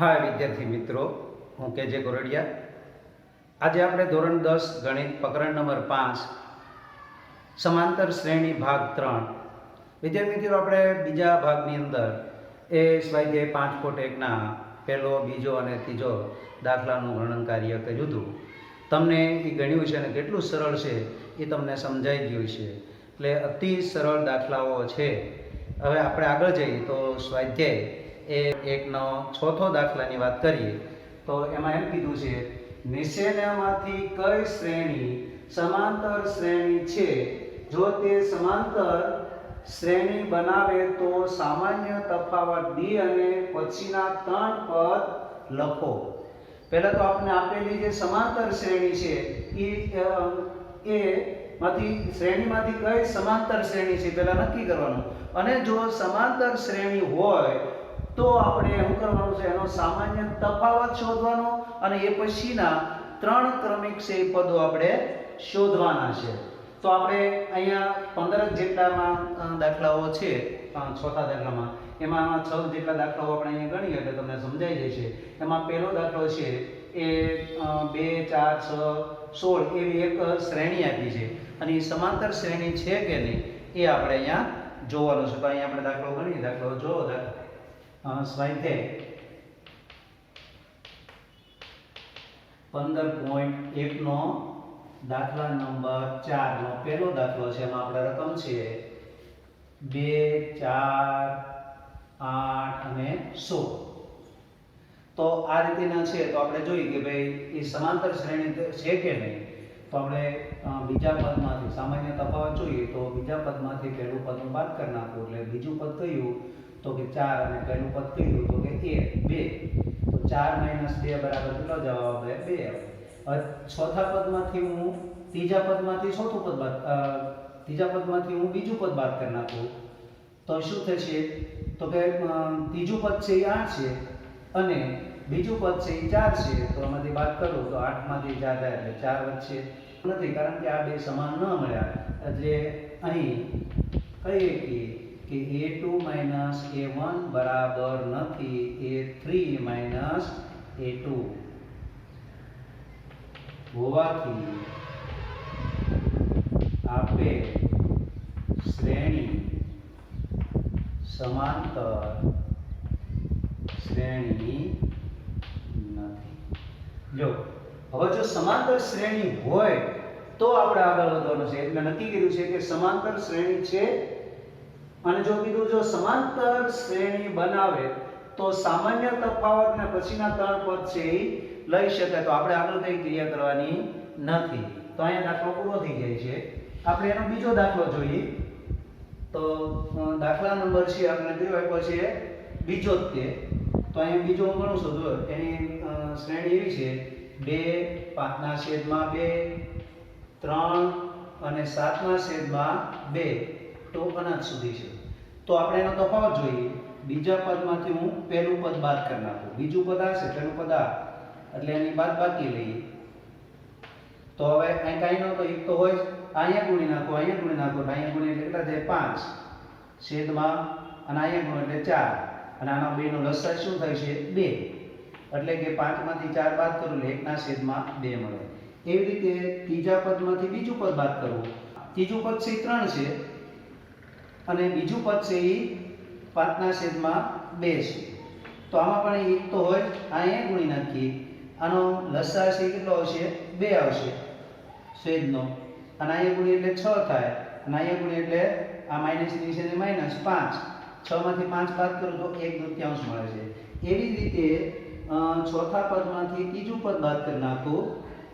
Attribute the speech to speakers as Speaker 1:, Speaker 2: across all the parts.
Speaker 1: હા વિદ્યાર્થી મિત્રો, હું કેજે કોરડિયા. આજે આપણે ધોરણ 10 ગણિત પ્રકરણ નંબર 5 સમાંતર શ્રેણી ભાગ 3. વિદ્યાર્થી મિત્રો, આપણે બીજા ભાગની અંદર એ સ્વાધ્યાય 5.1ના પહેલો, બીજો અને ત્રીજો દાખલાનું ગણન કાર્ય કર્યું હતું. તમને એ ગણ્યું છે અને કેટલું સરળ છે એ તમને સમજાઈ ગયું છે. એટલે અતિ સરળ દાખલાઓ છે. હવે આપણે આગળ જઈએ તો સ્વાધ્યાય એ 1નો ચોથો દાખલાની વાત કરીએ તો એમાં એમ કીધું છે, નીચેનામાંથી કઈ શ્રેણી સમાંતર શ્રેણી છે? જો તે સમાંતર શ્રેણી બનાવે તો સામાન્ય તફાવત ડી અને પછીના 3 પદ લખો. પહેલા તો આપણે આપેલી જે સમાંતર શ્રેણી છે એ માંથી શ્રેણીમાંથી કઈ સમાંતર શ્રેણી છે પહેલા નક્કી કરવાનું. અને જો સમાંતર શ્રેણી હોય તો આપણે શું કરવાનું છે, એનો સામાન્ય તફાવત શોધવાનો અને એ પછીના 3 ક્રમિક છે એ પદો આપણે શોધવાના છે. તો આપણે અહીંયા 15 જેટલામાં દાખલાઓ છે, ચોથા દાખલામાં એમાં 6 જેટલા દાખલાઓ આપણે અહીંયા ગણીએ એટલે તમને સમજાઈ જશે. એમાં પહેલો દાખલો છે એ 2, 4, 6, 16 એવી એક શ્રેણી આપી છે અને એ સમાંતર શ્રેણી છે કે નહીં એ આપણે અહીંયા જોવાનું છે. તો અહીંયા આપણે દાખલો ગણીએ. દાખલો જો સ્વાધ્યાય 15.1નો દાખલા નંબર 4 નો પહેલો દાખલો છે. એમાં આપણે રકમ છે 2, 4, 8 અને 16. તો આ રીતના છે. તો આપણે જોઈએ કે ભાઈ એ સમાંતર શ્રેણી છે કે નહીં. તો આપણે બીજા પદમાંથી સામાન્ય તફાવત જોઈએ તો બીજા પદમાંથી પહેલું પદ બાદ કરી નાખવું એટલે બીજું પદ કયું તો કે 4 અને પહેલું પદ કયું તો કે 1, 2. તો 4 - 2 બરાબર કેટલો જવાબ આવે? 2. હવે ચોથા પદમાંથી હું ત્રીજા પદમાંથી ચોથું પદ બાદ ત્રીજા પદમાંથી હું બીજું પદ બાદ કરી નાખું તો શું થશે? તો કે ત્રીજું પદ છે એ 8 છે અને બીજું પદ છે એ 4 છે. તો આમાંથી બાદ કરું તો 8 માંથી 4 જાય એટલે 4 વધશે નથી, કારણ કે આ બે સમાન ન મળ્યા. એટલે અહીં કહીએ કે a2 - a1 બરાબર નથી a3 - a2 હોવાથી આપેલ શ્રેણી સમાંતર શ્રેણી નથી. જો હવે જો સમાંતર શ્રેણી હોય તો આપણે આગળ વધવાનું છે. એટલે નક્કી કર્યું છે કે સમાંતર શ્રેણી છે. અને જો કીધું જો સમાંતર શ્રેણી બનાવે તો સામાન્ય તફાવત ને પછીના 3 પદ છે એ લઈ શકાય. તો આપણે આગળ કઈ ક્રિયા કરવાની નથી. તો અહીંયા દાખલો પૂરો થઈ જાય છે. આપણે એનો બીજો દાખલો જોઈએ. તો દાખલા નંબર છે આપણે કયો આપ્યો છે? બીજો જ તે. તો અહીંયા બીજો હું ગણું છું. જો એની શ્રેણી એવી છે 2, 5/2, 3 અને 7/2 તો અનંત સુધી છે. તો આપણે એનો તફાવત જોઈએ. બીજા પદમાંથી હું પહેલું પદ બાદ કરી નાખું. બીજું પદ આ છે, પહેલું પદ આ, એટલે એની બાદ બાકી લઈએ. તો હવે અહીં કાંઈ ન તો એક તો હોય અહીંયા ગુણી નાખો, અહીંયા ગુણી નાખો. અહીંયા ગુણી એટલે કેટલા થાય? 5 છેદમાં અને અહીંયા ગુણ એટલે 4 અને આના બેનો લસાઅ શું થાય છે? 2. એટલે કે 5 માંથી 4 બાદ કરું એટલે 1/2 મળે. એવી રીતે ત્રીજા પદમાંથી બીજું પદ બાદ કરવું. ત્રીજું પદ છે 3 છે અને બીજું પદ છે એ 5/2 છે. તો આમાં પણ એક તો હોય, અહીંયા ગુણી નાખીએ. આનો લસાઅ છે કેટલો આવશે? 2 આવશે છેદનો. અને અહીંયા ગુણી એટલે 6 થાય અને અહીંયા ગુણી એટલે આ માઈનસ ની છે ને -5. 6 માંથી 5 બાદ કરું તો 1/2 મળે છે. એવી જ રીતે ચોથા પદમાંથી ત્રીજું પદ બાદ કરી નાખું.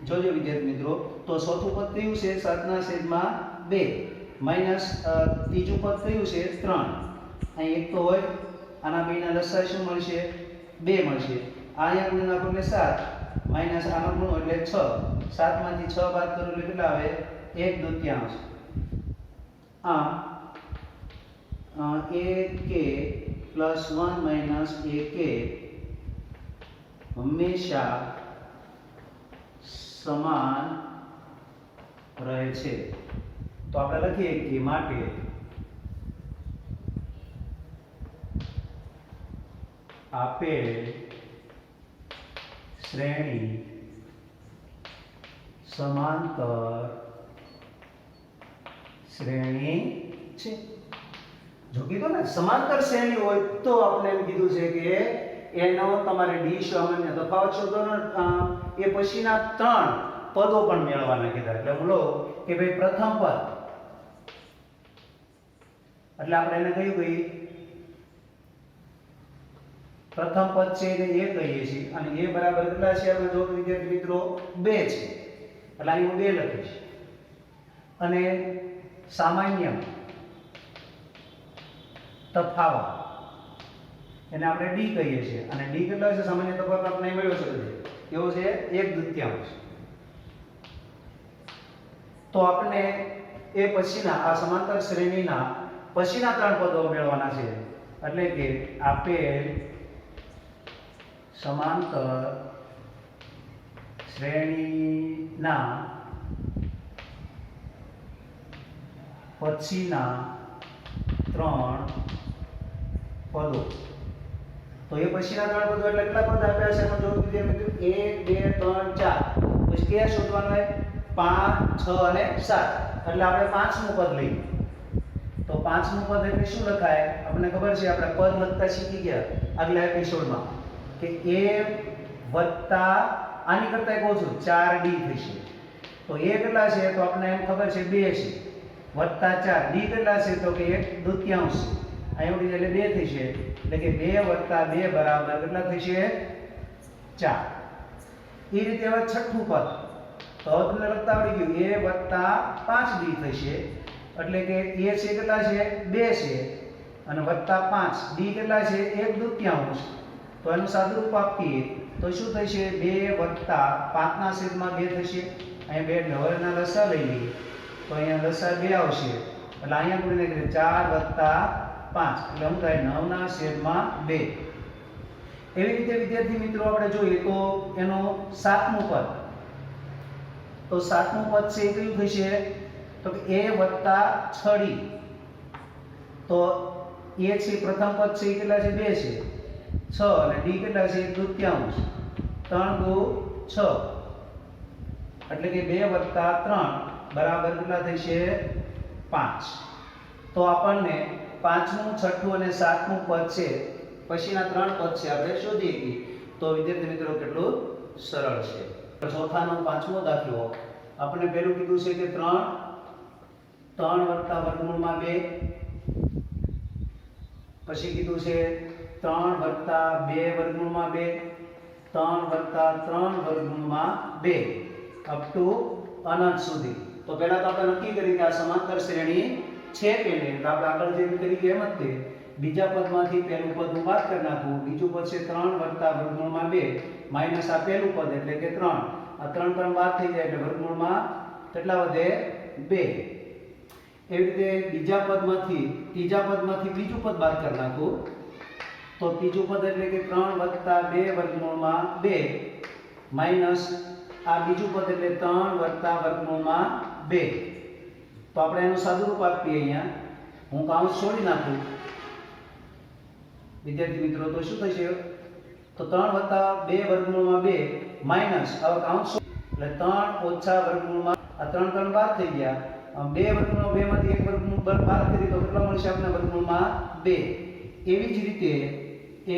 Speaker 1: જોજો વિદ્યાર્થી મિત્રો, તો ચોથું પદ કયું છે? 7/2 માઈનસ ત્રીજું પદ કયું છે? 3. અહીં એક તો હોય, આના બેના લસાઅ શું મળશે? 2 મળશે. અહીંયા ગુણ નાખો એટલે 7 માઈનસ આનો ગુણ એટલે 6. 7 માંથી 6 બાદ કરું એટલે કેટલા આવે? 1/2. આમ ak + 1 - ak હંમેશા સમાન રહે છે. તો આપણે લખીએ કે માટે આપેલ શ્રેણી સમાંતર શ્રેણી છે. જો કીધું ને સમાંતર શ્રેણી હોય તો આપણે એમ કીધું છે કે એનો તમારે ડી સામાન્ય તફાવત શોધવાનો, એ પછીના ત્રણ પદો પણ મેળવવાના કીધા. એટલે બોલો કે ભાઈ પ્રથમ પદ એટલે આપણે એને કયું કહીએ, પ્રથમ પદ છે એને એ કહીએ છીએ અને એ બરાબર કેટલા છે આપણે જો વિદ્યાર્થી મિત્રો 2 છે એટલે અહીં હું 2 લખીશ. અને સામાન્ય તફાવત એને આપણે ડી કહીએ છીએ અને ડી કેટલા છે સામાન્ય તફાવત આપણે મેળવ્યો છે કેવો છે 1/2. તો આપણે એ પછીના આ સમાંતર શ્રેણીના પછીના ત્રણ પદો મેળવવાના છે. એટલે કે આપેલ સમાંતર શ્રેણીના પછીના ત્રણ પદો. તો એ પછીના ત્રણ પદો એટલે કેટલા પદ આપ્યા છે એમાં જો વિદ્યાર્થી મિત્રો 1 2 3 4 પછી કયા શોધવાનું હોય 5 6 અને 7 એટલે આપણે પાંચમું પદ લઈએ. તો પાંચમું પદ એટલે શું લખાય આપણને ખબર છે, આપણે પદ લખતા શીખી ગયા આગલા એપિસોડમાં કે a વત્તા આની કરતા એક ઓછું 4d થશે. તો a કેટલા છે તો આપણને એમ ખબર છે 2 છે વત્તા 4 d કેટલા છે તો કે 1/2 છે. અહીં ઉડી એટલે 2 થશે એટલે કે 2 વત્તા 2 બરાબર કેટલા થશે 4. એ રીતે હવે છઠ્ઠું પદ તો તમને લખતા આવડી ગયું a વત્તા 5d થશે એટલે કે a છે કેટલા છે 2 છે અને વત્તા 5 d કેટલા છે 1/2. તો એનું સાદુરૂપ આપીએ તો શું થશે 2 વત્તા 5 ના છેદમાં 2 થશે. અહીં 2 એટલે હવેના લસા લઈ લઈએ તો અહીંયા લસા 2 આવશે એટલે અહીંયા ગુણીને 4 વત્તા 5 એટલે શું થાય 9 ના છેદમાં 2. એવી રીતે વિદ્યાર્થી મિત્રો આપણે જોઈએ તો એનો સાતમું પદ, તો સાતમું પદ છે એ કયું થશે તો કે a વત્તા 6d. તો a છે પ્રથમ પદ છે એ કેટલા છે 2 છે 6 અને d કેટલા છે 1/2 3 × 6 એટલે કે 2 વત્તા 3 બરાબર કેટલા થશે 5. તો આપણને પાંચમું છઠ્ઠું અને સાતમું પદ છે પછીના ત્રણ પદ છે આપણે શોધીએ કે તો વિદ્યાર્થી મિત્રો કેટલું સરળ છે. ચોથાનો પાંચમો દાખલો આપણે પહેલું કીધું છે કે 3 વત્તા વર્ગમૂળમાં 2, પછી કીધું છે 3 વત્તા 2 વર્ગમૂળમાં 2, 3 વત્તા 3 વર્ગમૂળમાં 2 અપ ટુ અનંત સુધી. તો પહેલા તો આપણે નક્કી કરી કે આ સમાંતર શ્રેણી છે કે નહીં. તો આપણે આગળ જે કરી એમ જ તે બીજા પદમાંથી પહેલું પદ હું બાદ કરી નાખું, બીજું પદ છે 3 વત્તા વર્ગમૂળમાં 2 માઈનસ આ પહેલું પદ એટલે કે 3, આ 3 બાદ થઈ જાય એટલે વર્ગમૂળમાં કેટલા વધે 2. એવી રીતે બીજા પદમાંથી ત્રીજા પદમાંથી બીજું પદ બાદ કરી નાખું તો ત્રીજું પદ એટલે કે 3 વત્તા 2 વર્ગમૂળમાં 2 માઈનસ આ બીજું પદ એટલે 3 વત્તા વર્ગમૂળમાં 2. તો આપણે એનું સાદુરૂપ આપીએ. અહીંયા હું કૌંસ છોડી નાખું વિદ્યાર્થી મિત્રો તો શું થશે તો 3 વત્તા 2 વર્ગમૂળમાં 2 માઈનસ હવે કૌંસ એટલે 3 ઓછા વર્ગમૂળમાં આ 3 બાદ થઈ ગયા. 2 વર્ગમૂળમાં 2 માંથી 1 વર્ગમૂળ બાદ કરી તો કેટલા મળશે આપણને વર્ગમૂળમાં 2. એવી જ રીતે એ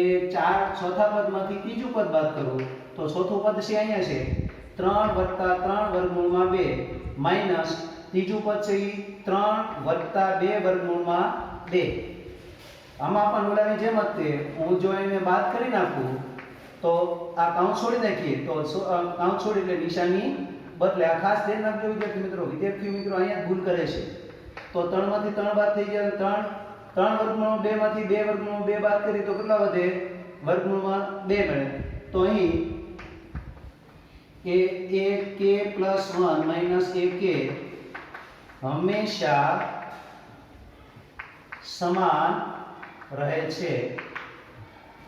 Speaker 1: ચોથા પદમાંથી ત્રીજું પદ બાદ કરું તો ચોથું પદ છે અહીંયા છે 3 વત્તા 3 વર્ગમૂળમાં 2 માઈનસ ત્રીજું પદ છે 3 વત્તા 2 વર્ગમૂળમાં 2. આમાં પણ ઓલાની જેમ જ તે હું જો એને બાદ કરી નાખું તો આ કૌંસ છોડી નાખીએ તો કૌંસ છોડી એટલે નિશાની બદલે. આ ખાસ ધ્યાન રાખજો વિદ્યાર્થી મિત્રો અહીંયા ભૂલ કરે છે. તો 3 માંથી 3 બાદ થઈ ગયા, 3 વર્ગમૂળ 2 માંથી 2 વર્ગમૂળ 2 બાદ કરી તો કેટલા વધે વર્ગમૂળમાં 2 મળે. તો અહીં ak + 1 - ak હંમેશા સમાન રહે છે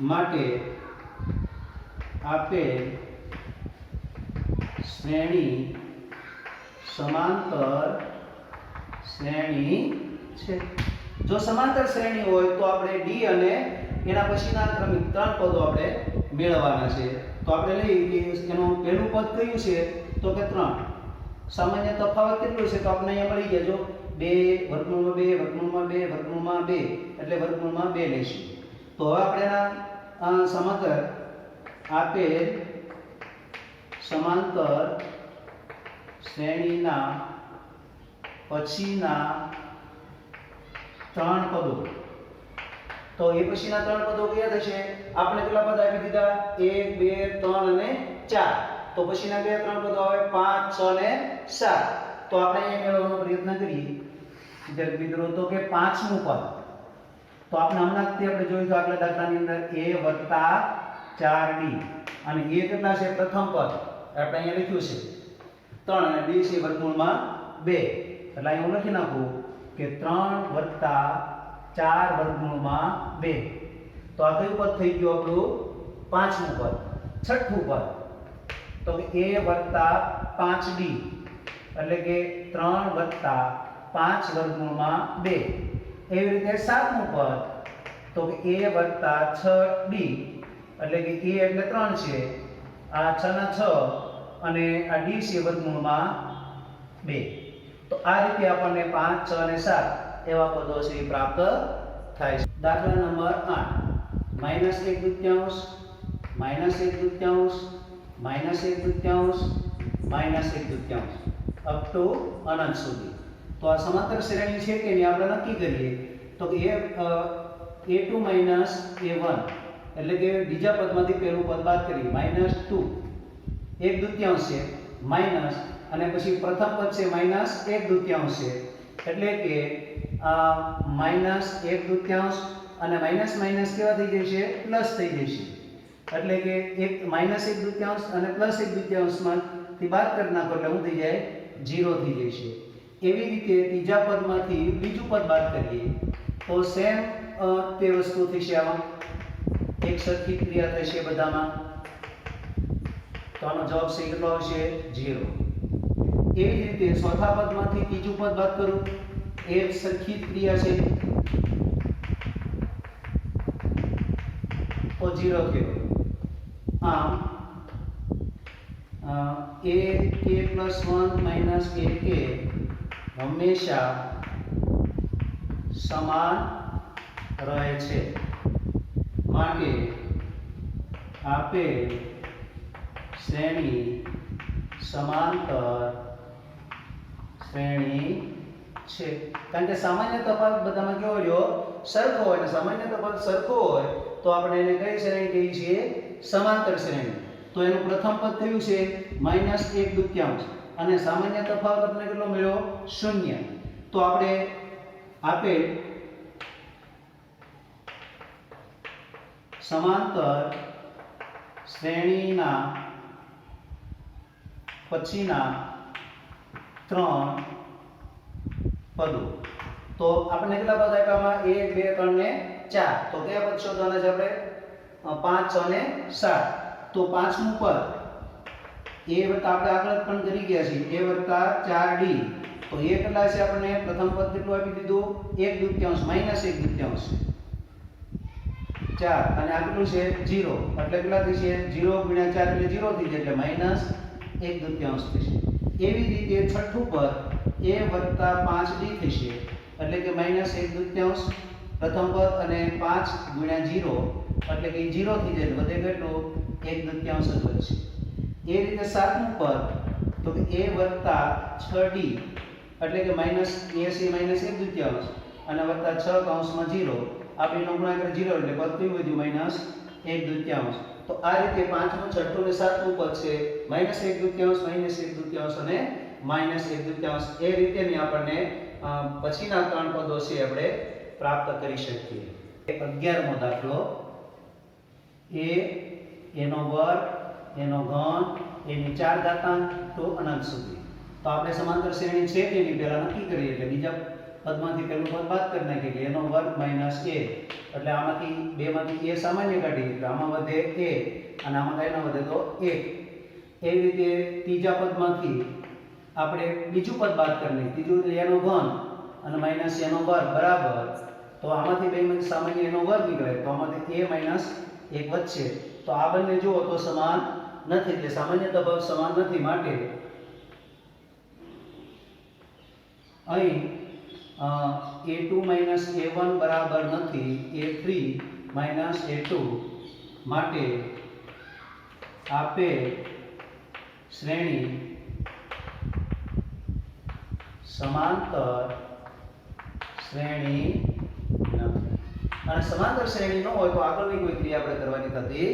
Speaker 1: માટે આપેલ શ્રેણી સમાંતર શ્રેણી છે. જો સમાંતર શ્રેણી હોય તો આપણે ડી અને એના પછીના ક્રમિક ત્રણ પદો આપણે મેળવવાના છે. તો આપણે લઈએ કે એનું પહેલું પદ કયું છે તો કે 3. સામાન્ય તફાવત કેટલો છે તો આપણે અહીંયા મળી ગયા જો 2 વર્ગમૂળમાં 2 વર્ગમૂળમાં 2 વર્ગમૂળમાં 2 એટલે વર્ગમૂળમાં 2 લઈશું. તો હવે આપણે એના સમાંતર આપેલ સમાંતર શ્રેણીના પછીના 3 પદો, તો એ પછીના 3 પદો કયા થશે? આપણે કેટલા પદ આપી દીધા? 1 2 3 અને 4. તો પછીના કયા 3 પદો આવે? 5 6 અને 7. તો આપણે અહીંયા મેળવવાનો પ્રયત્ન કરીએ વિદ્યાર્થી મિત્રો. તો કે પાંચમું પદ, તો આપણે હમણાં જ આપણે જોયું તો આગલા દાખલાની અંદર a + 4d અને a કેટલા છે? પ્રથમ પદ આપણે અહીંયા લખ્યું છે 3 અને d છે વર્ગમૂળમાં 2. એટલે અહીં હું લખી નાખું કે 3 + 4 વર્ગમૂળમાં 2. તો આ કયું પદ થઈ ગયું આપણું? પાંચમું પદ. છઠ્ઠું પદ તો કે a + 5d એટલે કે 3 + 5 વર્ગમૂળમાં 2. એવી રીતે સાતમું પદ તો કે a + 6d એટલે કે a એટલે 3 છે, આ 6 ના 6 અને આ d છે વર્ગમૂળમાં 2. તો આ રીતે આપણને 5 6 અને 7 એવા પદો છે એ પ્રાપ્ત થાય છે. દાખલા નંબર 8 -1/2 -1/2 -1/2 -1/2 અપ ટુ અનંત સુધી. તો આ સમાંતર શ્રેણી છે કે નહીં આપણે નક્કી કરીએ. તો કે a2 - a1 એટલે કે બીજા પદમાંથી પહેલું પદ બાદ કરીએ. -2 1/2 છે માઈનસ અને પછી પ્રથમ પદ છે -1/2 છે એટલે કે -1/2 અને માઈનસ માઈનસ કેવા થઈ જશે? પ્લસ થઈ જશે. એટલે કે એક -1/2 અને +1/2 માંથી બાદ કરી નાખો એટલે શું થઈ જાય? 0 થઈ જશે. એવી રીતે ત્રીજા પદમાંથી બીજું પદ બાદ કરીએ તો સેમ તે વસ્તુ થશે. આમાં એક સરખી ક્રિયા થશે બધામાં. તો આનો જવાબ છે કેટલો આવશે? 0. એવી જ રીતે ચોથા પદમાંથી ત્રીજું પદ બાદ કરું, એક સરખી ક્રિયા છે તો 0 થયો. આમ ak + 1 - ak હંમેશા સમાન રહે છે. માટે આપેલ શ્રેણી સમાંતર શ્રેણી છે. કારણ કે સામાન્ય તફાવત બધામાં કેવો રહ્યો? સરખો હોય. અને સામાન્ય તફાવત સરખો હોય તો આપણે એને કઈ શ્રેણી કહીએ છીએ? સમાંતર શ્રેણી. તો એનું પ્રથમ પદ કયું છે? -1/2 અને સામાન્ય તફાવત આપણે કેટલો મળ્યો? 0. તો આપણે આપેલ સમાંતર શ્રેણીના પછીના 3 પદો, તો આપણે કેટલા પદ આપ્યામાં? 1 2 3 ને 4. તો કયા પદ શોધવાના છે આપણે? 5 6 અને 7. તો પાંચમું પદ a આપણે આગળ પણ કરી ગયા છીએ a + 4d. તો એ કેટલા છે? આપણે પ્રથમ પદ કેટલું આપી દીધું? 1/2 -1/2 4 અને આ કેટલું છે? 0. એટલે કેટલા થશે? 0 × 4 એટલે 0 થઈ જાય એટલે -1/2 થશે. એવી રીતે છઠ્ઠું પદ a + 5d થશે એટલે કે -1/2 પ્રથમ પદ અને 5 × 0 એટલે કે 0 થઈ જાય. વધે કેટલું? 1/2 જ વધશે. એ રીતે સાતમું પદ તો કે a + 6d એટલે કે -a છે -1/2 અને +6 આ બેનો ગુણાકાર 0 એટલે પદ કયું વધ્યું? -1/2. તો આ રીતે પાંચમું છઠ્ઠું અને સાતમું પદ છે -1/2 -1/2 અને -1/2. એ રીતેની આપણને પછીના 3 પદો છે આપણે પ્રાપ્ત કરી શકીએ. 11મો દાખલો a એનો વર્ગ એનો ઘન એની 4 ઘાતાંક તો અનંત સુધી. તો આપણે સમાંતર શ્રેણી છે કે એની પહેલા નક્કી કરીએ. એટલે બીજા પદમાંથી પહેલું પદ બાદ કરી નાખીએ. એનો વર્ગ માઈનસ a એટલે આમાંથી બેમાંથી a સામાન્ય કાઢીએ એટલે આમાં વધે a અને આમાં કઈ ન વધે તો 1. એવી રીતે ત્રીજા પદમાંથી આપણે બીજું પદ બાદ કરી નાખીએ. ત્રીજું એટલે એનો ઘન અને માઈનસ એનો વર્ગ બરાબર. તો આમાંથી બેમાંથી સામાન્ય એનો વર્ગ નીકળે તો આમાંથી a માઈનસ 1 વધશે તો આ બંને જુઓ તો સમાન નથી, એટલે સામાન્ય તફાવત સમાન નથી, માટે અહીં a2 માઇનસ a1 બરાબર નથી a3 માઇનસ a2, માટે આપેલ શ્રેણી સમાંતર શ્રેણી નથી. અને સમાંતર શ્રેણી ન હોય તો આગળની કોઈ ક્રિયા આપણે કરવાની થતી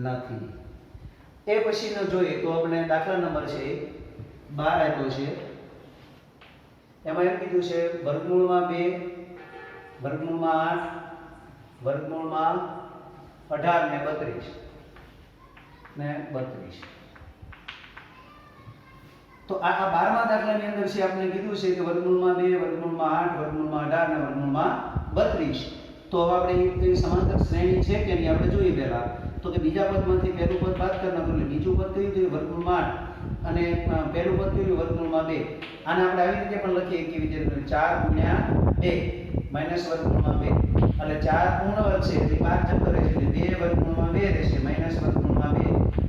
Speaker 1: નથી. એ પછીનો જોઈએ તો આપણે દાખલા નંબર છે 12 આપ્યો છે. એમાં એમ કીધું છે વર્ગમૂળમાં 2, વર્ગમૂળમાં 8, વર્ગમૂળમાં 18 ને 32 ને 32. તો આ 12મા દાખલાની અંદર છે આપણે કીધું છે કે વર્ગમૂળમાં 2, વર્ગમૂળમાં 8, વર્ગમૂળમાં 18 ને વર્ગમૂળમાં 32. તો હવે આપણે એ સમાંતર શ્રેણી છે કે નહીં આપણે જોઈએ પહેલા. તો કે બીજા પદમાંથી પહેલું પદ બાદ કરી નાખો એટલે બીજું પદ કયું થયું વર્ગમૂળમાં 8 અને પહેલું પદ કયું વર્ગમૂળમાં 2. આને આપણે આવી રીતે પણ લખીએ કે વિદ્યાર્થીઓ 4 ગુણ્યા 2 માઈનસ વર્ગમૂળમાં 2 એટલે 4 પૂર્ણ વર્ગ છે એટલે 5 જતો રહેશે એટલે 2 વર્ગમૂળમાં 2 રહેશે માઈનસ વર્ગમૂળમાં 2.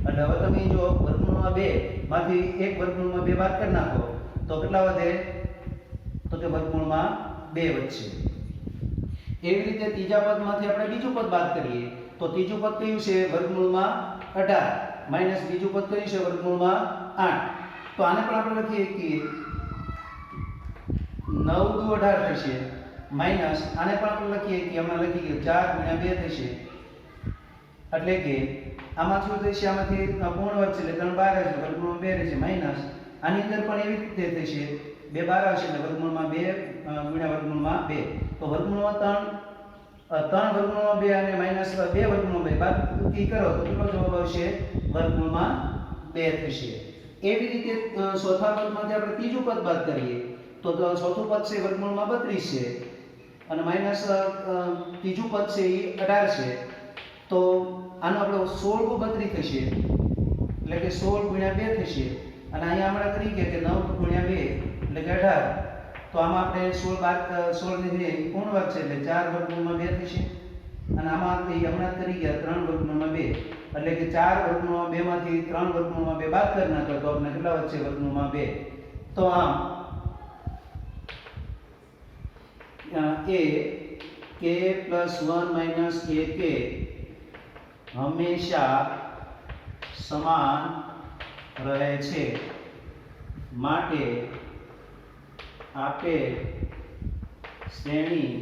Speaker 1: એટલે હવે તમે જો વર્ગમૂળમાં 2 માંથી 1 વર્ગમૂળમાં 2 બાદ કરી નાખો તો કેટલા વધે? તો કે વર્ગમૂળમાં 2 વધશે. એવી રીતે ત્રીજા પદમાંથી આપણે બીજું પદ બાદ કરીએ તો ત્રીજું પદ કયું છે વર્ગમૂળમાં 18 માઈનસ બીજું પદ કયું છે વર્ગમૂળમાં 8. તો આને પણ આપણે લખીએ કે 9 દુ 18 થશે માઈનસ આને પણ આપણે લખીએ કે હમણાં લખી કે 4 ગુણ્યા 2 થશે એટલે કે આમાં શું થશે? આમાંથી પૂર્ણ વર્ગ છે એટલે 3 12 છે વર્ગમૂળમાં 2 રહેશે માઈનસ આની અંદર પણ એવી રીતે થશે 2 12 આવશે એટલે વર્ગમૂળમાં 2 ગુણ્યા વર્ગમૂળમાં 2. તો વર્ગમૂળમાં 3 વર્ગમૂળમાં 2 અને માઈનસ 2 વર્ગમૂળમાં 2 બાદબાકી કરો તો કેટલો જવાબ આવશે? વર્ગમૂળમાં 2 થશે. એવી રીતે ચોથા પદમાંથી આપણે ત્રીજું પદ બાદ કરીએ તો ચોથું પદ છે વર્ગમૂળમાં 32 છે અને માઈનસ ત્રીજું પદ છે એ 18 છે. તો આનો આપણો 16 × 32 થશે એટલે કે 16 ગુણ્યા 2 થશે અને અહીંયા આપણે કરી કે 9 ગુણ્યા 2 એટલે કે 18. તો આમાં આપણે 16 ની પૂર્ણ વર્ગ છે એટલે 4 વર્ગમૂળમાં 2 થશે અને આમાં હમણાં કરી ગયા 3 વર્ગમૂળમાં 2 એટલે કે 4 વર્ગમૂળમાં 2 માંથી 3 વર્ગમૂળમાં 2 બાદ કરી નાખો તો આપણે કેટલા વધશે? વર્ગમૂળમાં 2. તો આમ a k + 1 - ak હંમેશા સમાન રહે છે, માટે આપેલ શ્રેણી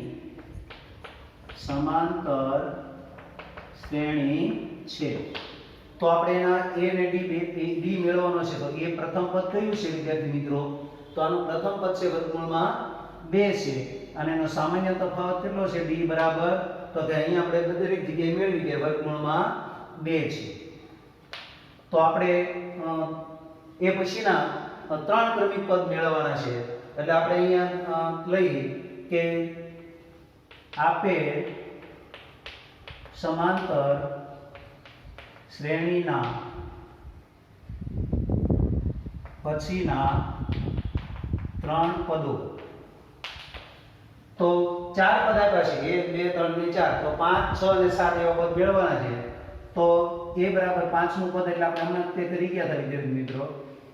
Speaker 1: સમાંતર શ્રેણી છે. તો આપણે એના a અને d મેળવવાનો છે. તો એ પ્રથમ પદ કયું છે વિદ્યાર્થી મિત્રો? તો આનું પ્રથમ પદ છે વર્ગમૂળમાં 2 છે અને એનો સામાન્ય તફાવત કેટલો છે? d બરાબર તો કે અહીં આપણે દરેક જગ્યાએ મેળવી કે વર્ગમૂળમાં 2 છે. તો આપણે એ પછીના 3 ક્રમિક પદ મેળવવાના છે એટલે આપણે અહીંયા લઈએ કે આપેલ સમાંતર શ્રેણીના પછીના 3 પદો. તો 4 પદ આપ્યા છે 1 2 3 ને 4 તો 5 6 અને 7 એવા પદ મેળવવાના છે. તો a બરાબર 5મું પદ એટલે આપણે હમણાં તે કરી ગયા હતા વિદ્યાર્થી મિત્રો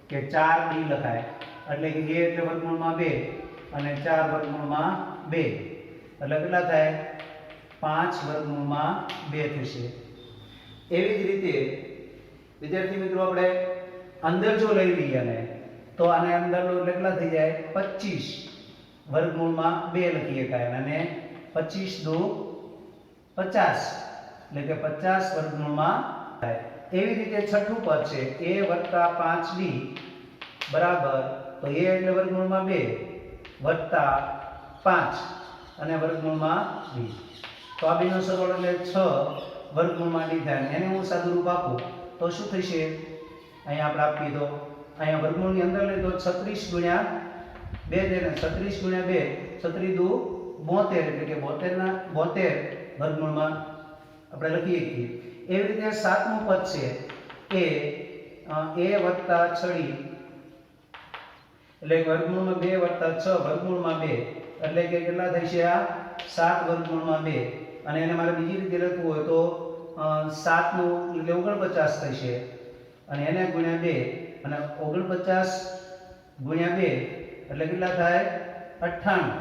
Speaker 1: કે 4d લખાય એટલે કે a એટલે વર્ગમૂળમાં 2 અને 4 વર્ગમૂળમાં 2 એટલે કેટલા થાય? 5 વર્ગમૂળમાં 2 થશે. એવી જ રીતે વિદ્યાર્થી મિત્રો આપણે અંદર જો લઈ લઈએ ને તો આને અંદરનો કેટલા થઈ જાય? 25 વર્ગમૂળમાં 2 લખી શકાય અને 25 દુ 50 એટલે કે 50 વર્ગમૂળમાં થાય. એવી રીતે છઠ્ઠું પદ છે a + 5d બરાબર તો a એટલે વર્ગમૂળમાં 2 વત્તા 5 અને વર્ગમૂળમાં d. તો આ બેનો સરવાળો એટલે 6 વર્ગમૂળમાં d થાય. એને હું સાદું રૂપ આપું તો શું થશે? અહીંયા આપણે આપી દો અહીંયા વર્ગમૂળની અંદર લઈ તો 36 ગુણ્યા 2 છે ને 36 ગુણ્યા 2 36 દુ 72 એટલે કે 72 વર્ગમૂળમાં આપણે લખીએ છીએ. એવી રીતે સાતમું પદ છે a + 6d એટલે વર્ગમૂળમાં 2 + 6 વર્ગમૂળમાં 2 એટલે કે કેટલા થશે? આ 7 વર્ગમૂળમાં 2 અને એને મારે બીજી રીતે લખવું હોય તો 7 નું એટલે 49 થશે અને એને ગુણ્યા 2 અને 49 ગુણ્યા 2 એટલે કેટલા થાય 98.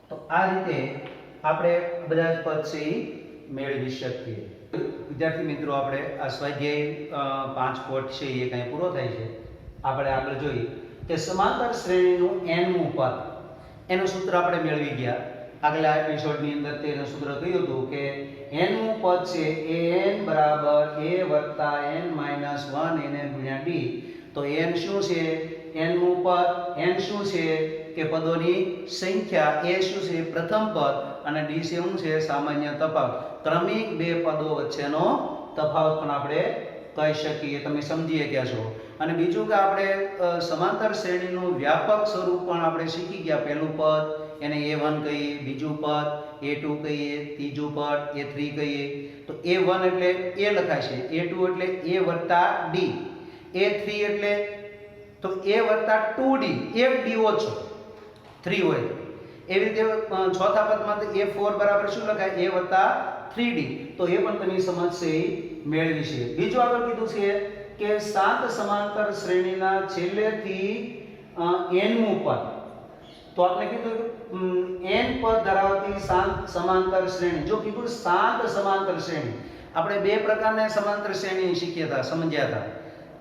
Speaker 1: તો આ રીતે આપણે બધા જ પદ છે એ મેળવી શકીએ. વિદ્યાર્થી મિત્રો, આપણે આ સ્વાધ્યાય 5 પોઈન્ટ છે એ કંઈ પૂરો થાય છે. આપણે આગળ જોઈએ કે સમાંતર શ્રેણીનું n મું પદ, એનું સૂત્ર આપણે મેળવી ગયા. આગલા એપિસોડની અંદર તેનું સૂત્ર કહ્યું હતું કે n મું પદ છે એ n બરાબર a n માઈનસ 1 એને ગુણ્યા d. તો n શું છે? n મું પદ n શું છે કે પદોની સંખ્યા, a શું છે પ્રથમ પદ અને d શું છે સામાન્ય તફાવત. ક્રમિક બે પદો વચ્ચેનો તફાવત પણ આપણે કહી શકીએ. તમે સમજી ગયા છો. અને બીજું કે આપણે સમાંતર શ્રેણીનું વ્યાપક સ્વરૂપ પણ આપણે શીખી ગયા. પહેલું પદ એને a1 કહીએ, બીજું પદ a2 કહીએ, ત્રીજું પદ a3 કહીએ. તો a1 એટલે a લખાય છે, a2 એટલે a વત્તા d, a3 એટલે તો a વત્તા 2d, એક d ઓછો 3 હોય. એવી રીતે ચોથા પદમાં તો a4 બરાબર શું લખાય? a વત્તા 3d. તો એ પણ તમે સમજશે મેળવી છે. બીજું આગળ કીધું છે કે 7 સમાંતર શ્રેણીના છેલ્લેથી n મું પદ. તો આપણે કીધું n પદ ધરાવતી 7 સમાંતર શ્રેણી. જો કીધું 7 સમાંતર શ્રેણી, આપણે બે પ્રકારના સમાંતર શ્રેણી શીખ્યા હતા, સમજ્યા હતા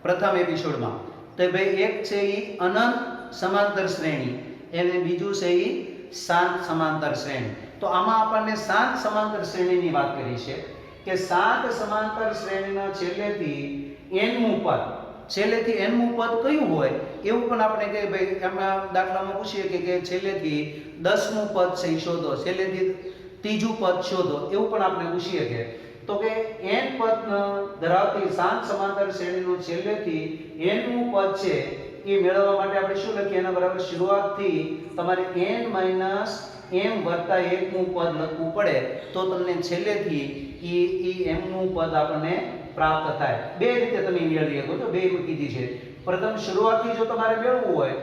Speaker 1: પ્રથમ એપિસોડમાં. તો ભાઈ એક છે એ અનંત સમાંતર શ્રેણી અને બીજું છે એ 7 સમાંતર શ્રેણી. તો આમાં આપણને 7 સમાંતર શ્રેણીની વાત કરી છે કે 7 સમાંતર શ્રેણીના છેલ્લેથી n મું પદ, છેલ્લેથી n મું પદ કયું હોય એવું પણ આપણે કહે. ભાઈ એમાં દાખલામાં પૂછીએ કે છેલ્લેથી 10 મું પદ છે શોધો, છેલ્લેથી ત્રીજું પદ શોધો, એવું પણ આપણે પૂછીએ કે. તો કે n પદ ધરાવતી 7 સમાંતર શ્રેણીનું છેલ્લેથી n મું પદ છે એ મેળવવા માટે આપણે શું લખીએ? એના બરાબર શરૂઆતથી તમારે n માઈનસ m વત્તા 1 મું પદ લખવું પડે. તો તમને છેલ્લેથી m મું પદ આપણને પ્રાપ્ત થાય. બે રીતે તમે મેળવી શકો છો, બે કીધી છે. પ્રથમ શરૂઆતથી જો તમારે મેળવવું હોય,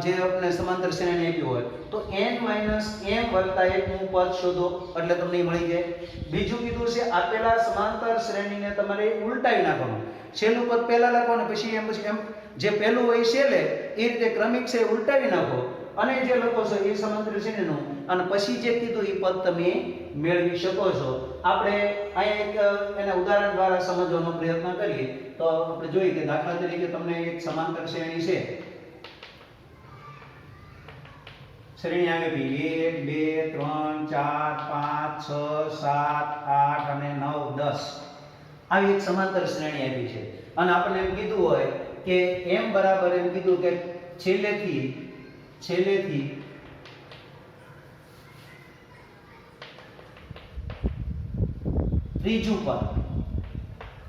Speaker 1: જે આપણે સમાંતર શ્રેણી આપી હોય, તો n માઈનસ m વત્તા 1 મું પદ શોધો એટલે તમને મળી જાય. બીજું કીધું છે આપેલા સમાંતર શ્રેણીને તમારે ઉલટાવી નાખવાનું. છેલ્લું પદ પહેલા લખો ને પછી એમ જે પહેલું હોય છેલ્લે એ રીતે ક્રમિક છે ઉલટાવી નાખો અને જે લખો છો એ સમાંતર શ્રેણીનું અને પછી જે કીધું એ પદ તમે મેળવી શકો છો. આપણે અહીંયા એક એના ઉદાહરણ દ્વારા સમજવાનો પ્રયત્ન કરીએ. તો આપણે જોઈએ કે દાખલા તરીકે તમને એક સમાંતર શ્રેણી છે. શ્રેણી આપી 1 2 3 4 5 6 7 8 અને 9 10. આવી એક સમાંતર શ્રેણી આપી છે અને આપણને એમ કીધું હોય કે m બરાબર એમ કીધું કે છેલ્લેથી ત્રીજું પદ,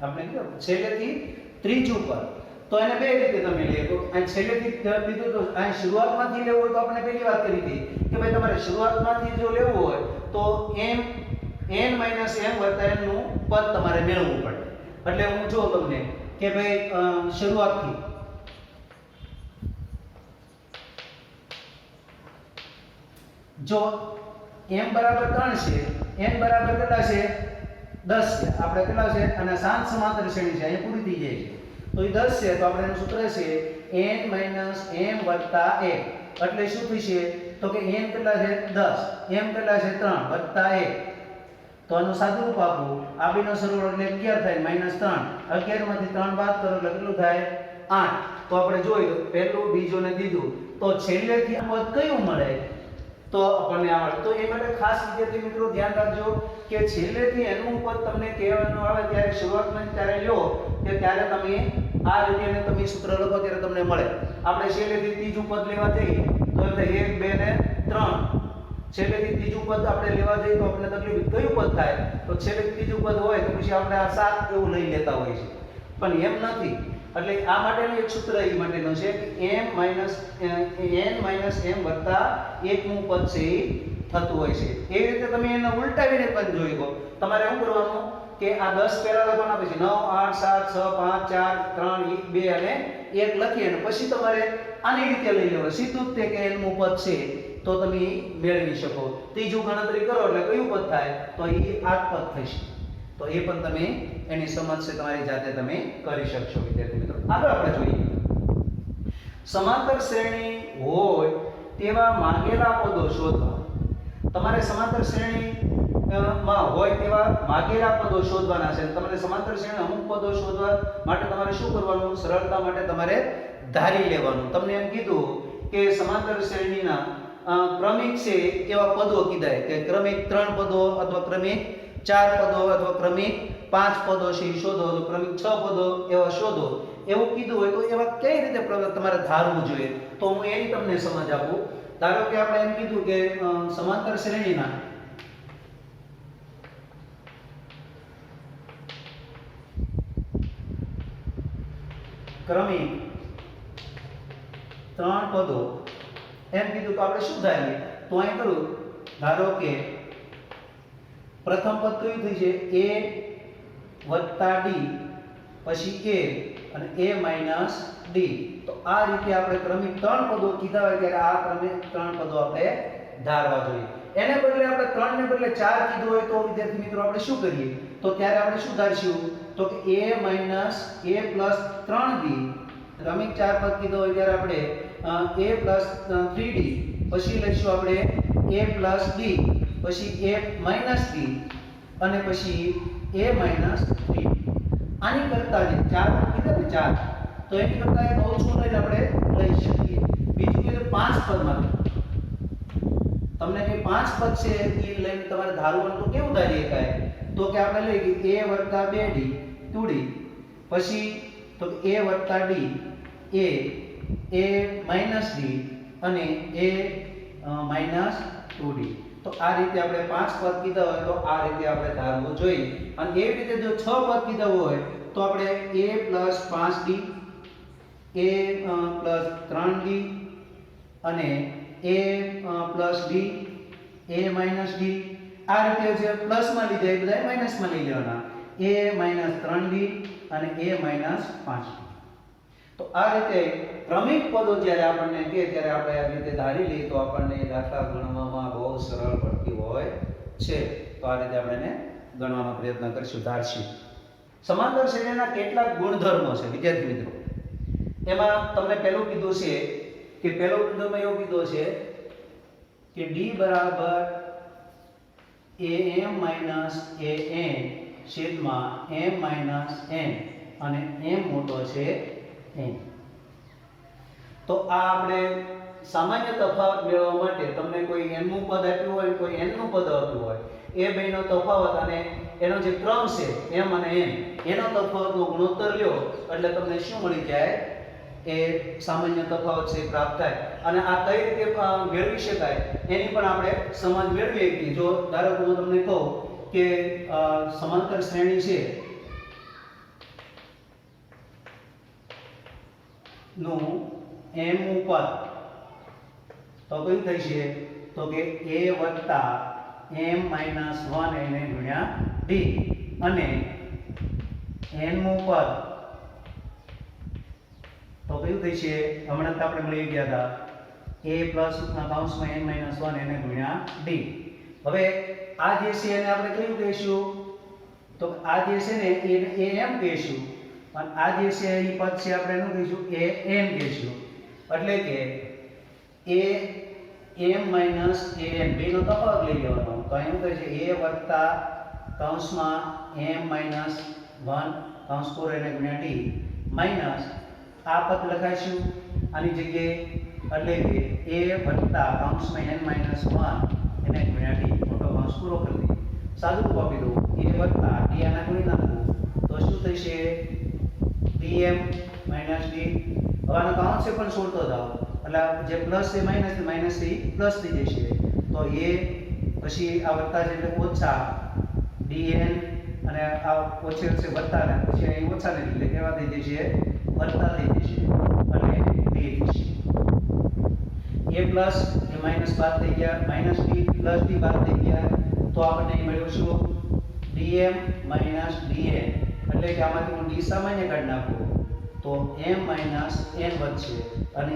Speaker 1: આપણે કીધું છેલ્લેથી ત્રીજું પદ. તો એને બે રીતે તમે લે. તો અહીં છેલ્લેથી કીધું તો અહીં શરૂઆતમાંથી લેવું હોય તો આપણે પહેલી વાત કરી હતી કે ભાઈ તમારે શરૂઆતમાંથી જો લેવું હોય તો n માઈનસ m વત્તા n નું પદ તમારે મેળવવું પડે. એટલે હું જો તમને કે ભાઈ શરૂઆતથી જો m બરાબર 3 છે, n બરાબર કેટલા છે 10 છે, આપણે કેટલા છે અને 7 સમાંતર શ્રેણી છે, અહીંયા પૂરી થઈ જાય છે. તો એ 10 છે તો આપણે એનું સૂત્ર છે n માઈનસ m વત્તા 1 એટલે શું થશે? તો કે n કેટલા છે 10, m કેટલા છે 3 વત્તા 1. તો આનું સાદું રૂપ આપવું, આ બેનો સરવાળો એટલે 11 થાય માઈનસ 3, 11 માંથી 3 બાદ કરો એટલે કેટલું થાય 8. તો આપણે જોયું પહેલું બીજું ને ત્રીજું, તો છેલ્લેથી પદ કયું મળે તો આપણને આવડે. તો એ માટે ખાસ વિદ્યાર્થી મિત્રો ધ્યાન રાખજો કે છેલ્લેથી એનું પદ તમને કહેવાનું આવે ત્યારે શરૂઆતમાં ત્યારે લો કે ત્યારે તમે આ રીતે તમે સૂત્ર લખો ત્યારે તમને મળે. આપણે છેલ્લેથી ત્રીજું પદ લેવા જઈએ તો એટલે 1 2 ને 3. છેલ્લેથી ત્રીજું પદ આપણે લેવા જઈએ તો આપણે તકલીફ કયું પદ થાય? તો છેલ્લે ત્રીજું પદ હોય તો પછી આપણે આ 7 એવું લઈ લેતા હોઈએ છીએ, પણ એમ નથી. એટલે આ માટેનું એક સૂત્ર એ માટેનું છે કે n માઈનસ m વત્તા 1 મું પદ છે એ થતું હોય છે. એવી રીતે તમે એને ઉલટાવીને પણ જોઈ લો. તમારે શું કરવાનું કે આ 10 પહેલા લખવાના, પછી 9 8 7 6 5 4 3 2 અને 1 લખી અને પછી તમારે આની રીતે લઈ લેવાનું. સીધું જ તે કે n મું પદ છે તો તમે મેળવી શકો. ત્રીજું ગણતરી કરો એટલે કયું પદ થાય? તો એ 8 પદ થશે. તો એ પણ તમે એની સમજ છે તમારી જાતે તમે કરી શકશો વિદ્યાર્થી મિત્રો. આગળ આપણે જોઈએ સમાંતર શ્રેણી હોય તેવા માંગેલા પદો શોધવા. તમારે સમાંતર શ્રેણી માં હોય તેવા માગેલા પદો શોધવાના છે. તમારે સમાંતર શ્રેણી અમુક પદો શોધવા માટે તમારે શું કરવાનું? સરળતા માટે તમારે ધારી લેવાનું. તમને એમ કીધું કે સમાંતર શ્રેણીના ક્રમિક છે એવા પદો કીધાય કે ક્રમિક 3 પદો અથવા ક્રમિક 4 પદો અથવા ક્રમિક 5 પદો છે એ શોધો, તો ક્રમિક 6 પદો એવા શોધો એવું કીધું હોય તો એવા કઈ રીતે તમારે ધારવું જોઈએ? તો હું એની તમને સમજ આપું. ધારો કે આપણે એમ કીધું કે સમાંતર શ્રેણીના ક્રમિક 3 પદો એમ કીધું તો આપણે શું ધારીએ? તો અહીં કરું, ધારો કે પ્રથમ પદ કયું થઈ છે? a + d, પછી a અને a - d. તો આ રીતે આપણે ક્રમિક 3 પદો કીધા હોય ત્યારે આ ક્રમિક 3 પદો આપણે ધારવા જોઈએ. એને બદલે આપણે 3 ને બદલે 4 કીધું હોય તો વિદ્યાર્થી મિત્રો આપણે શું કરીએ? તો ત્યારે આપણે શું ધારશું? તો કે a - a + 3d. ક્રમિક 4 પદ કીધો હોય ત્યારે આપણે a + 3d, પછી લઈશું આપણે a + d, પછી a - d અને પછી a - 3d. આની કરતા જે 4 પદ કીધા ને 4, તો એની કરતા એક ઓછું લઈને આપણે લઈ શકીએ. બીજું કીધું 5 પદમાં તમને જે 5 પદ છે એ લઈને તમારે ધારવાનું તો કેવું ધારી શકાય? તો કે આપણે લઈએ a + 2d 2d, પછી તો a + d a - d અને a - 2d. તો આ રીતે આપણે 5 પદ કીધા હોય તો આ રીતે આપણે ધારવું જોઈએ. અને એવી રીતે જો 6 પદ કીધા હોય તો આપણે a + 5d a + 3d અને a + d a - d. આ રીતે જે પ્લસમાં લીધા એ બધા માઈનસમાં લઈ લેવાના, a - 3d અને a - 5d. તો આ રીતે ક્રમિક પદો જ્યારે આપણને કહે ત્યારે આપણે આ રીતે ધારી લઈએ તો આપણને દાખલા ગણવામાં બહુ સરળ પડતી હોય છે. તો આ રીતે આપણે એને ગણવાનો પ્રયત્ન કરીશું, ધારશું. સમાંતર શ્રેણીના કેટલાક ગુણધર્મો છે વિદ્યાર્થી મિત્રો. એમાં તમને પહેલું કીધું છે કે પહેલો ગુણધર્મ એવો કીધો છે કે d = am - an m અને m મોટો છે n. તો આ આપણે સામાન્ય તફાવત મેળવવા માટે તમને કોઈ n નું પદ આપ્યું હોય, કોઈ n નું પદ આપ્યું હોય, એ બેનો તફાવત અને એનો જે ક્રમ છે m અને n એનો તફાવતનો ગુણોત્તર લ્યો એટલે તમને શું મળી જાય? એ સામાન્ય તફાવત છે પ્રાપ્ત થાય. અને આ કઈ રીતે મેળવી શકાય એની પણ આપણે સમજ મેળવીએ કે જો ધારો કે હું તમને કહું કે સમાંતર શ્રેણી છે નું m નું પદ તો કયું થશે? તો કે a + m - 1 એને ગુણ્યા d અને n નું પદ તો કયું થશે? હમણાં આપણે મળી ગયા હતા a + n - 1 એને ગુણ્યા d. હવે આ જે છે એને આપણે કયું કહીશું? તો આ જે છે ને એને m કહીશું અને આ જે છે એ પદ છે આપણે એનું કહીશું an કહીશું. એટલે કે am - an બેનો તફાવત લઈ લેવાનો. તો અહીં શું કહે છે? a + m - 1 એને ગુણ્યા d માઈનસ આ પદ લખાઈશું આની જગ્યાએ એટલે કે a + n - 1 એને ગુણ્યા d મોટો કૌંસ પૂરો કરી દઈએ. સાદું રૂપ આપી દો a + d આના ગુણી નાખો તો શું થશે? dm - d. હવે આનો કૌંસ પણ છોડતો જાઓ એટલે જે પ્લસ છે માઈનસ ને માઈનસ થી પ્લસ થઈ જશે. તો a પછી આ વત્તા છે એટલે ઓછા dn અને આ ઓછે છે વત્તા ને પછી અહીં ઓછા ને એટલે કેવા થઈ જશે? વત્તા થઈ જશે અને d થશે. a પ્લસ એ માઈનસ બાદ થઈ ગયા, માઈનસ d પ્લસ d બાદ થઈ ગયા તો આપણને મળ્યું શું? dm - dn. એટલે કે આમાંથી હું d સામાન્ય કાઢી નાખું તો m - n વધશે અને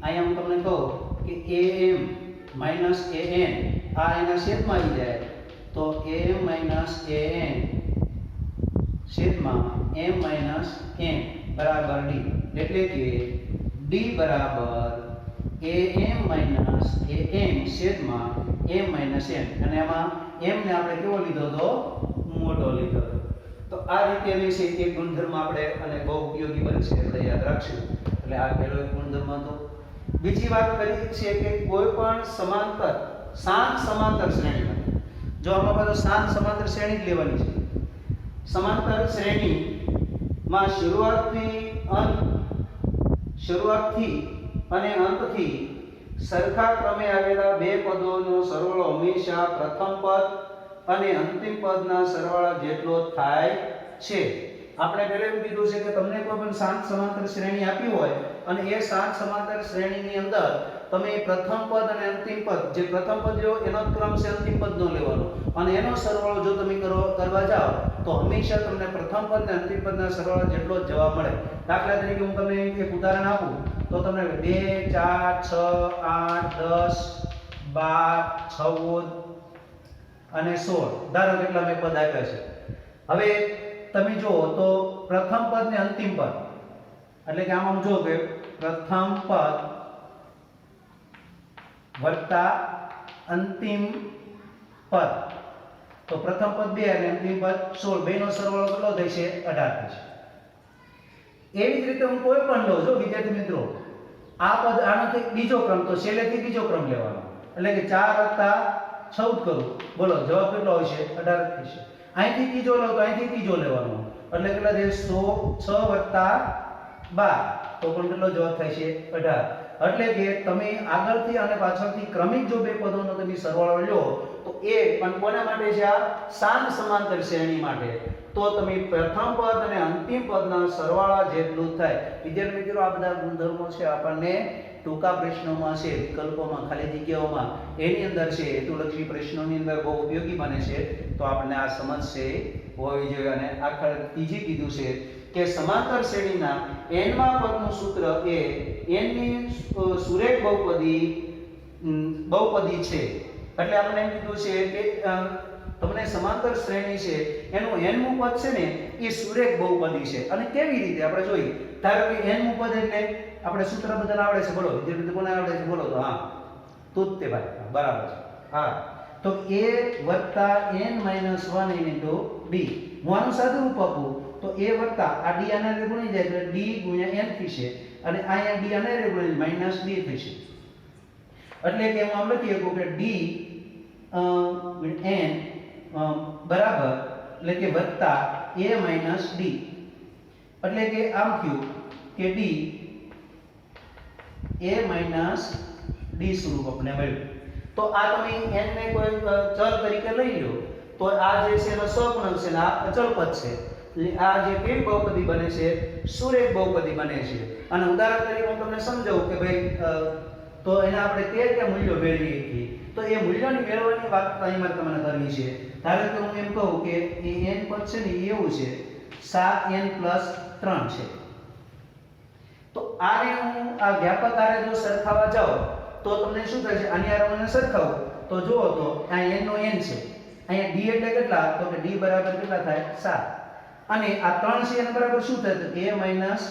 Speaker 1: અહીંયા હું તમને કહું કે am - an આ એના છેદમાં આવી જાય તો am - an છેદમાં m માઇનસ n બરાબર d, એટલે કે d બરાબર am માઇનસ am છેદમાં m માઇનસ n, અને આમાં m ને આપણે કેવો લીધો તો મોટો લીધો હતો. તો આ રીતે એની છે એક ગુણધર્મ આપણે અને બહુ ઉપયોગી બનશે એટલે યાદ રાખશું. એટલે આ પહેલો એક ગુણધર્મ હતો. બીજી વાત કરી છે કે કોઈ પણ સમાંતર શાંત સમાંતર શ્રેણીમાં, જો આમાં બધું શાંત સમાંતર શ્રેણી જ લેવાની છે. સમાંતર શ્રેણીમાં શરૂઆતથી અને અંતથી સરખા ક્રમે આવેલા બે પદોનો સરવાળો હંમેશા પ્રથમ પદ અને અંતિમ પદના સરવાળા જેટલો થાય છે. આપણે પહેલા એવું કીધું છે કે તમને કોઈ પણ શાંત સમાંતર શ્રેણી આપી હોય અને એ શાંત સમાંતર શ્રેણીની અંદર તમે પ્રથમ પદ અને અંતિમ પદ, જે પ્રથમ પદ લો એનો ક્રમ છે અંતિમ પદનો લેવાનો, અને એનો સરવાળો જો તમે કરવા જાઓ તો હંમેશા તમને પ્રથમ પદ અને અંતિમ પદના સરવાળા જેટલો જ જવાબ મળે. દાખલા તરીકે હું તમને એક ઉદાહરણ આપું તો તમને 2 4 6 8 10 12 16 અને 16 ધારો કેટલા મેં પદ આપ્યા છે. હવે તમે જુઓ તો પ્રથમ પદ ને અંતિમ પદ, એટલે કે આમાં જો કે પ્રથમ પદ વત્તા અંતિમ પદ, તો પ્રથમ પદ 2 અને અંતિમ પદ 16, બેનો સરવાળો કેટલો થશે 18 થશે. એવી જ રીતે હું કોઈ પણ લઉં, જો વિદ્યાર્થી મિત્રો આ પદ આનાથી બીજો ક્રમ, તો છેલ્લેથી બીજો ક્રમ લેવાનો, એટલે કે 4 વત્તા 14 કરું, બોલો જવાબ કેટલો આવશે 18 થશે. અહીંથી ત્રીજો લો તો અહીંથી ત્રીજો લેવાનો, એટલે કેટલા થશે 6 વત્તા 12, તો પણ કેટલો જવાબ થાય છે 18. એટલે કે તમે આગળથી અને પાછળથી ક્રમિક જો બે પદોનો તમે સરવાળો લો તો એ પણ કોના માટે છે? આ શાંત સમાંતર શ્રેણી માટે. તો તમે પ્રથમ પદ અને અંતિમ પદના સરવાળા જેટલું થાય. વિદ્યાર્થી મિત્રો આ બધા ગુણધર્મો છે આપણને ટૂંકા પ્રશ્નોમાં છે, વિકલ્પોમાં, ખાલી જગ્યાઓમાં, એની અંદર છે હેતુલક્ષી પ્રશ્નોની અંદર બહુ ઉપયોગી બને છે. તો આપણને આ સમજ છે હોવી જોઈએ. અને આખર ત્રીજી કીધું છે કે સમાંતર શ્રેણીના n માં પદનું સૂત્ર એ n ની સુરેખ બહુપદી છે. એટલે આપણે એમ કીધું છે કે તમને સમાંતર શ્રેણી છે એનું n મું પદ છે ને એ સુરેખ બહુપદી છે. અને કેવી રીતે આપણે જોઈએ, ધારો કે n મું પદ એટલે આપણે સૂત્ર બધાને આવડે છે, બોલો વિદ્યાર્થી કોને આવડે છે? બોલો તો હા તું જ તે ભાઈ, બરાબર છે. હા, તો a n - 1 into d, હું આનું સાદુરૂપ આપું તો a વત્તા આ d આના રે ગુણી જાય એટલે d ગુણ્યા n થશે, અને અહીંયા d આના રે ગુણી માઈનસ d થશે. એટલે કે હું આમ લખી શકું કે d n બરાબર, એટલે કે વત્તા a માઈનસ d, એટલે કે આમ થયું કે d a માઈનસ d સ્વરૂપ આપણે મળ્યું. તો આ તમે n ને કોઈ ચલ તરીકે લઈ લો તો આ જે છે એનો સહગુણક છે ને આ અચળ પદ છે. આ જે કેવી બહુપદી બને છે? સુરેખ બહુપદી બને છે. અને ઉદાહરણ તરીકે હું તમને સમજાવું કે ભાઈ તો એના આપણે કે મૂલ્યો મેળવીએ છીએ, તો એ મૂલ્યોની મેળવવાની વાત અહીં મારે તમને કરવી છે. ધારો કે હું એમ કહું કે એ n પદ છે ને એવું છે 7n + 3 છે. તો આને હું આ વ્યાપક આરે જો સરખાવવા જાઉં તો તમને શું થાય છે? આની આરે મને સરખાવું તો જુઓ તો આ n નો n છે, અહીંયા d એટલે કેટલા? તો કે d બરાબર કેટલા થાય? 7. અને આ 3 છે એના બરાબર શું થાય? તો a માઈનસ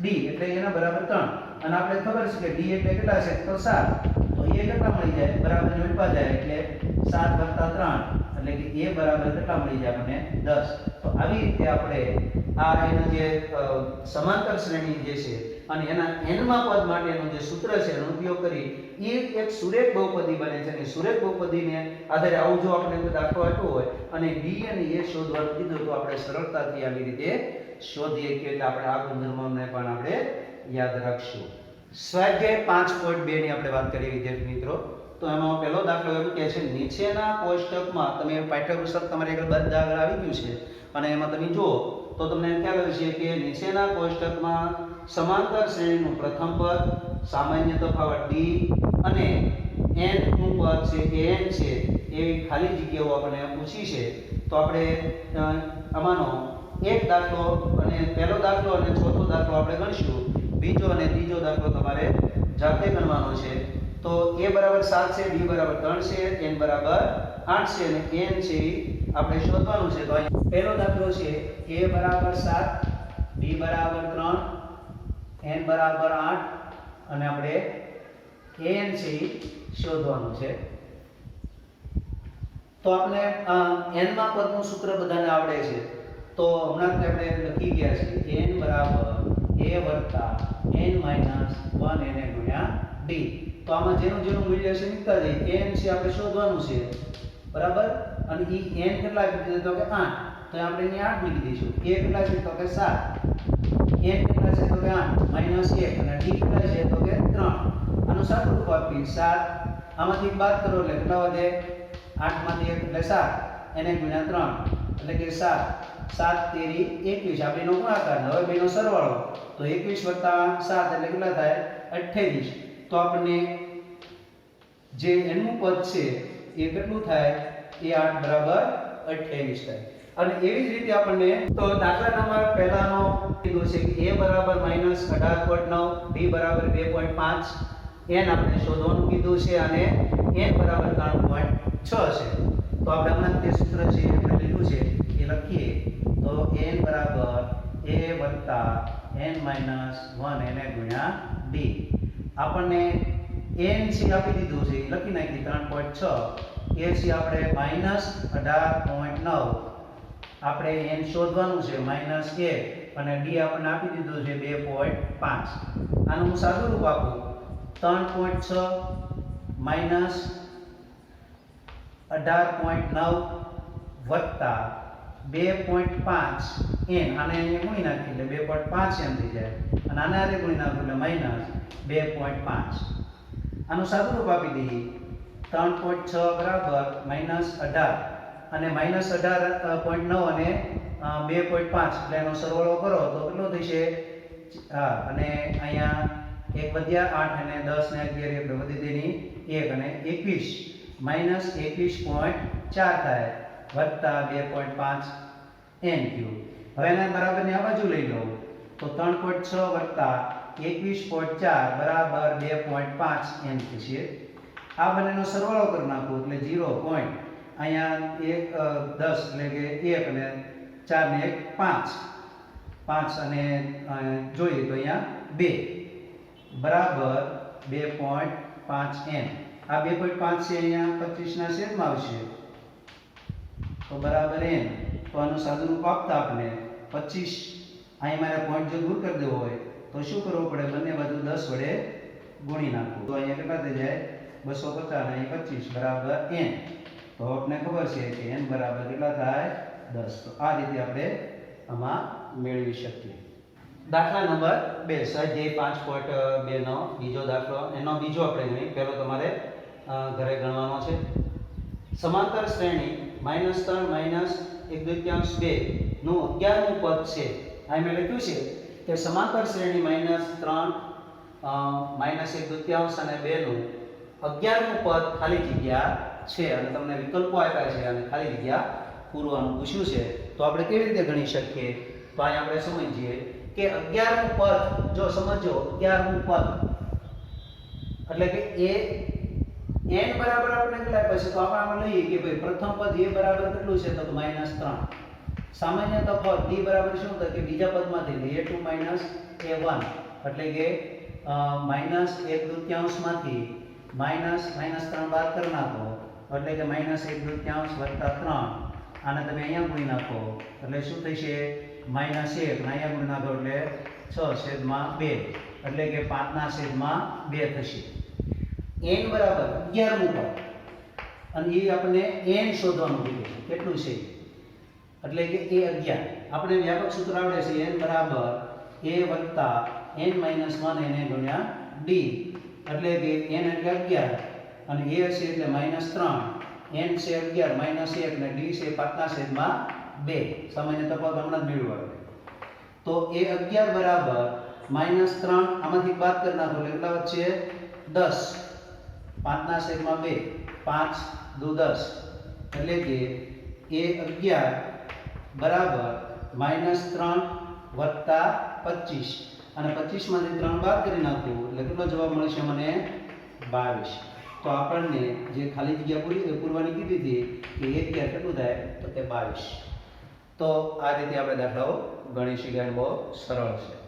Speaker 1: d, એટલે એના બરાબર 3. અને આપણે ખબર છે કે d એટલે કેટલા છે? તો 7. તો a કેટલા મળી જાય? બરાબર ઉલપા જાય એટલે 7 + 3, એટલે કે a બરાબર કેટલા મળી જાય આપણને? 10. તો આવી રીતે આપણે આ એના જે સમાંતર શ્રેણી જે છે અને એના n માં પદ માટેનું જે સૂત્ર છે એનો ઉપયોગ કરી એ એક સુરેખ બહુપદી બને છે. અને સુરેખ બહુપદીને આધારે આવું જો આપણે દાખલો આપ્યો હોય અને d અને a શોધવાનું કીધું તો આપણે સરળતાથી આવી રીતે શોધીએ કે એટલે આપણે આ ગુણધર્મને પણ આપણે યાદ રાખશું. સ્વાધ્યાય 5.2 ની આપણે વાત કરીએ વિદ્યાર્થી મિત્રો. તો એમાં પહેલો દાખલો એવું કહે છે, નીચેના કોષ્ટકમાં તમે પાઠ્યપુસ્તક તમારે આગળ બધા આગળ આવી ગયું છે અને એમાં તમે જુઓ તો તમને ખ્યાલ હશે કે નીચેના કોષ્ટકમાં સમાંતર શ્રેણીનું પ્રથમ પદ, સામાન્ય તફાવત d અને n નું પદ છે an છે એવી ખાલી જગ્યાઓ આપણે પૂછી છે. તો આપણે આમાંનો એક દાખલો અને પહેલો દાખલો અને ચોથો દાખલો આપણે ગણશું. બીજો અને ત્રીજો દાખલો તમારે જાતે ગણવાનો છે. તો a બરાબર 7 છે, d બરાબર 3 છે, n બરાબર 8 છે અને n છે આપણે શોધવાનું છે. તો અહીં પહેલો દાખલો છે a બરાબર 7, b બરાબર 3, n બરાબર 8 અને આપણે an છે શોધવાનું છે. તો આપણે n માં પદનું સૂત્ર બધાને આવડે છે. તો હમણાં જ આપણે લખી ગયા છે n બરાબર a n માઈનસ 1 n ગુણ્યા d. તો આમાં જેનું મૂલ્ય છે મૂકતા જઈએ. n છે આપણે શોધવાનું છે, બરાબર. અને ઈ n કેટલા કીધું તો કે 8, તો આપણે અહીં 8 મૂકી દઈશું. a કેટલા છે તો કે 7, n કેટલા છે તો કે 8 માઈનસ 1 અને d કેટલા છે તો કે 3. આનું સાદું રૂપ આપી 7, આમાંથી બાદ કરો એટલે કેટલા વધે? 8 માંથી 1 એટલે 7, n ગુણ્યા 3 એટલે કે 7, 7 તેરી 21. આ બેનો ગુણાકાર, હવે બેનો સરવાળો. તો 21 + 7 એટલે કેટલા થાય? 28. તો આપણને જે n નું પદ છે એ કેટલું થાય? એ 8 બરાબર 28 થાય. અને એવી જ રીતે આપણને તો દાખલા નંબર પહેલાનો કીધું છે કે a બરાબર -18.9, b બરાબર 2.5, n આપણે શોધવાનું કીધું છે અને n બરાબર 3.6 છે. તો આપણે હમણાં તે સૂત્ર છે આપણે લીધું છે એ લખીએ. તો n બરાબર a + n માઈનસ 1 n ગુણ્યા d. આપણને n છે આપી દીધું છે, લખી નાખી 3.6. a છે આપણે -18.9, આપણે n શોધવાનું છે -1 અને d આપણને આપી દીધું છે 2.5. આનું હું સાદું રૂપ આપું 3.6 માઈનસ 18.9 વત્તા 2.5 n. આને અહીંયા ગુણી નાખી એટલે 2.5 n થઈ જાય અને આને આને ગુણી નાખો એટલે -2.5. આનું સાદું રૂપ આપી દઈએ 3.6 બરાબર -18 અને -18.9 અને 2.5 એટલે એનો સરવાળો કરો તો કેટલો થશે? અને અહીંયા 1 વધ્યા 8 અને 10 ને 11 એટલે વધી તેની 1 અને 21 -21.4 થાય વત્તા 2.5 n ક્યુબ. હવે એના બરાબરની આ બાજુ લઈ લો તો 3.6 વત્તા 21.4 બરાબર 2.5 n થશે. આ બંનેનો સરવાળો કરી નાખો એટલે 0. અહીંયા 1 10 એટલે કે 1 અને 4 ને 1 5, 5 અને જોઈએ તો અહીંયા 2 બરાબર 2.5 n. આ 2.5 છે અહીંયા 25 ના છેદમાં આવશે તો બરાબર n. તો આનું સાદું રૂપ આપતા આપણે 25, અહીં મારે પોઈન્ટ જો દૂર કરી દેવો હોય તો શું કરવું પડે? બંને બાજુ 10 વડે ગુણી નાખવું. તો અહીંયા કેટલા થઈ જાય? 250 અને 25 બરાબર n. તો આપણે ખબર છે કે n બરાબર કેટલા થાય? 10. તો આ રીતે આપણે આમાં મેળવી શકીએ. દાખલા નંબર 2 સ્વાધ્યાય 5.2 નો બીજો દાખલો. એનો બીજો આપણે ગણી, પહેલો તમારે ઘરે ગણવાનો છે. સમાંતર શ્રેણી -3 -1/2 નું 11મું પદ છે. આ મેં લખ્યું છે કે સમાંતર શ્રેણી -3 -1/2 અને 2 નું 11મું પદ ખાલી જગ્યા છે અને તમને વિકલ્પો આપ્યા છે અને ખાલી જગ્યા પૂરવાનું પૂછ્યું છે. તો આપણે કેવી રીતે ગણી શકીએ? તો અહીં આપણે સમજીએ કે 11મું પદ, જો સમજો 11મું પદ એટલે કે n બરાબર આપણે કેટલા આપ્યા છે? તો આપણે આમાં લઈએ કે ભાઈ પ્રથમ પદ a બરાબર કેટલું છે? તો -3. સામાન્ય તફાવત d બરાબર શું થાય કે બીજા પદમાંથી a2 - a1 એટલે કે -1/2 માંથી -3 બાદ કરી નાખો એટલે કે -1/2 + 3. આને તમે અહીંયા ગુણી નાખો એટલે શું થશે? -1 અને અહીંયા ગુણી નાખો એટલે 6/2 એટલે કે 5/2 થશે. n બરાબર 11મું પદ અને એ આપણને n શોધવાનું કીધું છે. કેટલું છે? એટલે કે a 11. આપણે વ્યાપક સૂત્ર આવડે છે n બરાબર a + n - 1 n ગુણ્યા d એટલે કે n એટલે 11 અને a છે એટલે -3, n છે 11 -1 અને d છે 5/2. સામાન્ય તફાવત હમણાં જ મેળવ્યો. તો a 11 બરાબર -3, આમાંથી બાદ કરી નાખો એટલે કેટલા વધશે? 10. 5/2, 5 દુ 10 એટલે કે a 11 બરાબર -3 વત્તા 25 અને 25 માંથી 3 બાદ કરી નાખું એટલે કેટલો જવાબ મળશે મને? 22. તો આપણને જે ખાલી જગ્યા પૂરવાની કીધી હતી કે 1 કેટલું થાય તો કે 22. તો આ રીતે આપણે દાખલાઓ ગણી શક્યા અને બહુ સરળ છે.